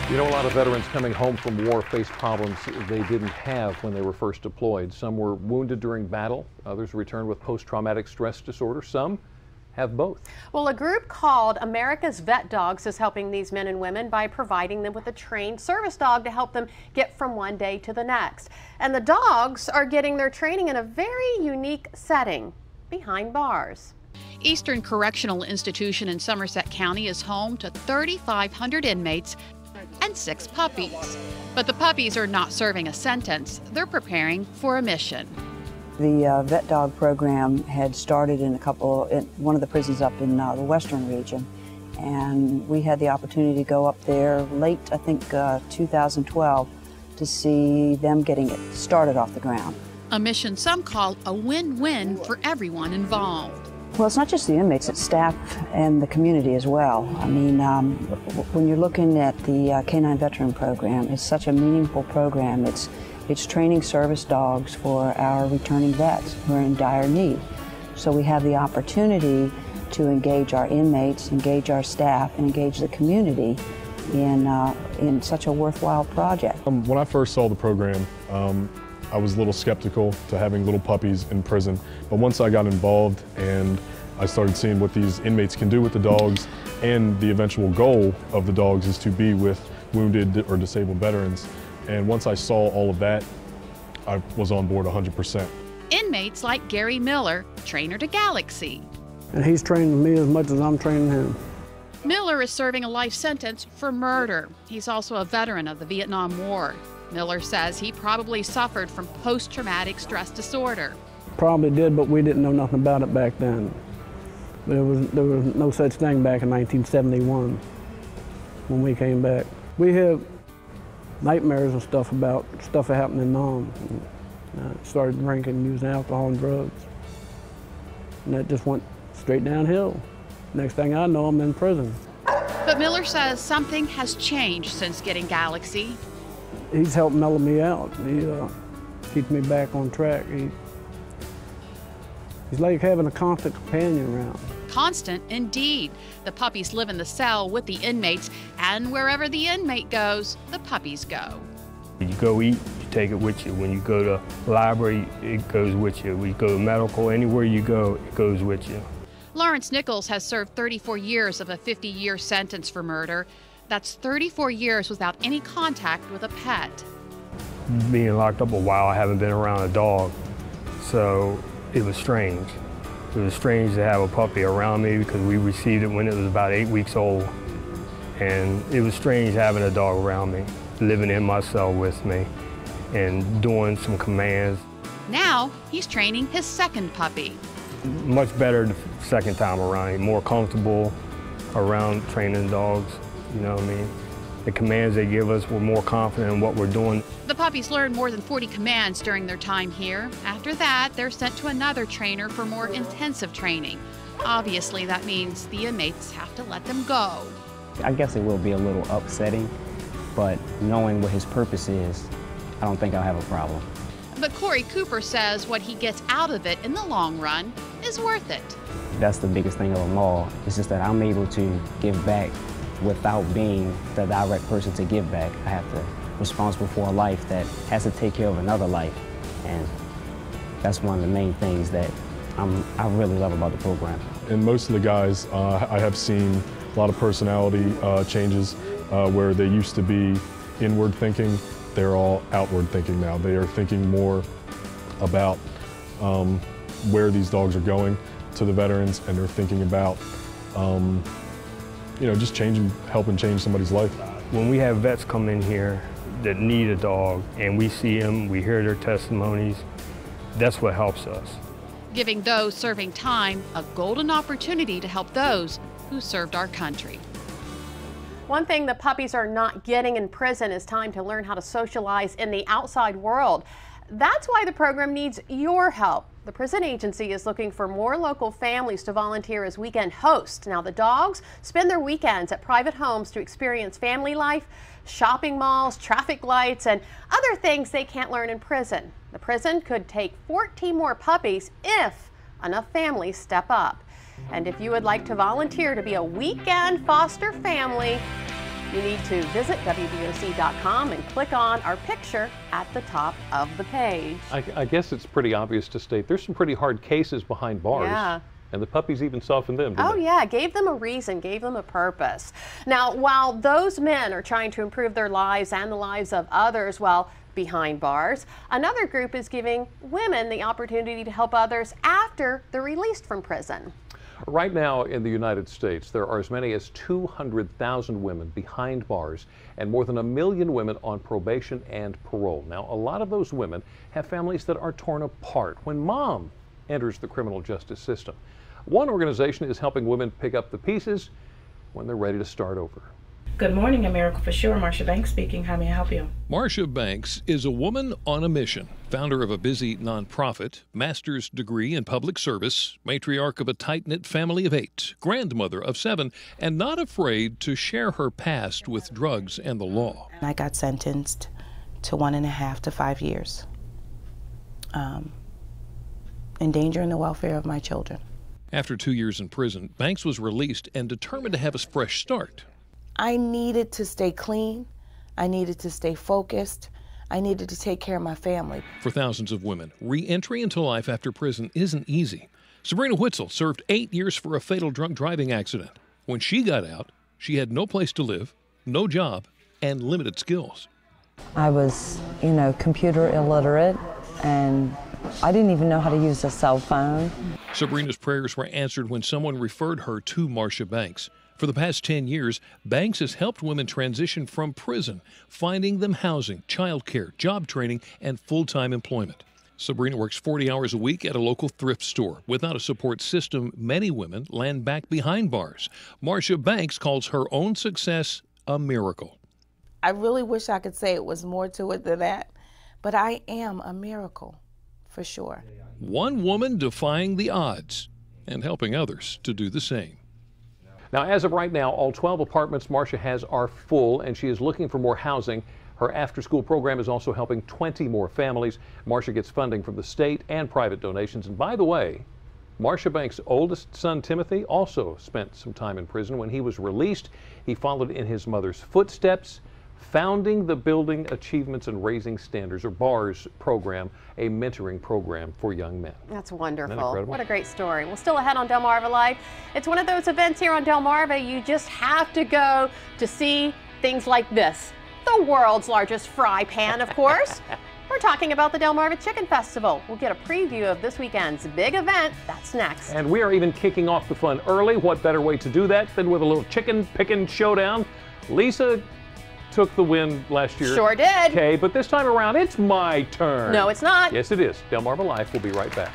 You know, a lot of veterans coming home from war face problems they didn't have when they were first deployed. Some were wounded during battle, others returned with post-traumatic stress disorder, some have both. Well, a group called America's Vet Dogs is helping these men and women by providing them with a trained service dog to help them get from one day to the next. And the dogs are getting their training in a very unique setting, behind bars. Eastern Correctional Institution in Somerset County is home to 3,500 inmates and 6 puppies. But the puppies are not serving a sentence, they're preparing for a mission. The vet dog program had started in one of the prisons up in the western region, and we had the opportunity to go up there late, I think 2012, to see them getting it started off the ground. A mission some call a win-win for everyone involved. Well, it's not just the inmates, it's staff and the community as well. I mean, when you're looking at the Canine Veteran Program, it's such a meaningful program. It's training service dogs for our returning vets who are in dire need. So we have the opportunity to engage our inmates, engage our staff, and engage the community in such a worthwhile project. When I first saw the program, I was a little skeptical to having little puppies in prison, but once I got involved and I started seeing what these inmates can do with the dogs, and the eventual goal of the dogs is to be with wounded or disabled veterans, and once I saw all of that, I was on board 100%. Inmates like Gary Miller, trainer to Galaxy. And he's training me as much as I'm training him. Miller is serving a life sentence for murder. He's also a veteran of the Vietnam War. Miller says he probably suffered from post-traumatic stress disorder. Probably did, but we didn't know nothing about it back then. There was no such thing back in 1971 when we came back. We had nightmares and stuff about stuff that happened in Nam. Started drinking, using alcohol and drugs. And that just went straight downhill. Next thing I know, I'm in prison. But Miller says something has changed since getting Galaxy. He's helped mellow me out. He keeps me back on track. He's like having a constant companion around. Constant, indeed. The puppies live in the cell with the inmates, and wherever the inmate goes, the puppies go. You go eat, you take it with you. When you go to the library, it goes with you. When you go to medical, anywhere you go, it goes with you. Lawrence Nichols has served 34 years of a 50-year sentence for murder. That's 34 years without any contact with a pet. Being locked up a while, I haven't been around a dog, so it was strange. It was strange to have a puppy around me because we received it when it was about 8 weeks old. And it was strange having a dog around me, living in my cell with me and doing some commands. Now he's training his second puppy. Much better the second time around, more comfortable around training dogs. You know what I mean? The commands they give us, we're more confident in what we're doing. The puppies learn more than 40 commands during their time here. After that, they're sent to another trainer for more intensive training. Obviously, that means the inmates have to let them go. I guess it will be a little upsetting, but knowing what his purpose is, I don't think I'll have a problem. But Corey Cooper says what he gets out of it in the long run is worth it. That's the biggest thing of them all. It's just that I'm able to give back without being the direct person to give back. I have to be responsible for a life that has to take care of another life. And that's one of the main things that I really love about the program. And most of the guys, I have seen a lot of personality changes where they used to be inward thinking. They're all outward thinking now. They are thinking more about where these dogs are going to the veterans, and they're thinking about you know, just helping change somebody's life. When we have vets come in here that need a dog and we see them, we hear their testimonies, that's what helps us. Giving those serving time a golden opportunity to help those who served our country. One thing the puppies are not getting in prison is time to learn how to socialize in the outside world. That's why the program needs your help. The prison agency is looking for more local families to volunteer as weekend hosts. Now, the dogs spend their weekends at private homes to experience family life, shopping malls, traffic lights, and other things they can't learn in prison. The prison could take 14 more puppies if enough families step up. And if you would like to volunteer to be a weekend foster family, You need to visit WBOC.com and click on our picture at the top of the page. I guess it's pretty obvious to state there's some pretty hard cases behind bars. Yeah. And the puppies even softened them, didn't they? Yeah, gave them a reason, gave them a purpose. Now, while those men are trying to improve their lives and the lives of others while behind bars, another group is giving women the opportunity to help others after they're released from prison. Right now in the United States, there are as many as 200,000 women behind bars and more than 1 million women on probation and parole. Now, a lot of those women have families that are torn apart when mom enters the criminal justice system. One organization is helping women pick up the pieces when they're ready to start over. Good morning, A Miracle for Sure. Marsha Banks speaking. How may I help you? Marsha Banks is a woman on a mission, founder of a busy nonprofit, master's degree in public service, matriarch of a tight-knit family of 8, grandmother of 7, and not afraid to share her past with drugs and the law. I got sentenced to 1.5 to 5 years, endangering the welfare of my children. After 2 years in prison, Banks was released and determined to have a fresh start. I needed to stay clean. I needed to stay focused. I needed to take care of my family. For thousands of women, re-entry into life after prison isn't easy. Sabrina Whitsel served 8 years for a fatal drunk driving accident. When she got out, she had no place to live, no job, and limited skills. I was, computer illiterate, and I didn't even know how to use a cell phone. Sabrina's prayers were answered when someone referred her to Marsha Banks. For the past 10 years, Banks has helped women transition from prison, finding them housing, childcare, job training, and full-time employment. Sabrina works 40 hours a week at a local thrift store. Without a support system, many women land back behind bars. Marsha Banks calls her own success a miracle. I really wish I could say it was more to it than that, but I am a miracle, for sure. One woman defying the odds and helping others to do the same. Now, as of right now, all 12 apartments Marsha has are full, and she is looking for more housing. Her after-school program is also helping 20 more families. Marsha gets funding from the state and private donations. And by the way, Marsha Banks' oldest son, Timothy, also spent some time in prison. When he was released, he followed in his mother's footsteps, founding the Building Achievements and Raising Standards, or BARS program, a mentoring program for young men. That's wonderful. Isn't that incredible? What a great story. Well, still ahead on Delmarva Live. It's one of those events here on Delmarva you just have to go to see things like this. The world's largest fry pan, of course. We're talking about the Delmarva Chicken Festival. We'll get a preview of this weekend's big event. That's next. And we are even kicking off the fun early. What better way to do that than with a little chicken picking showdown? Lisa took the win last year. Sure did. Okay, but this time around, it's my turn. No, it's not. Yes, it is. Delmarva Life will be right back.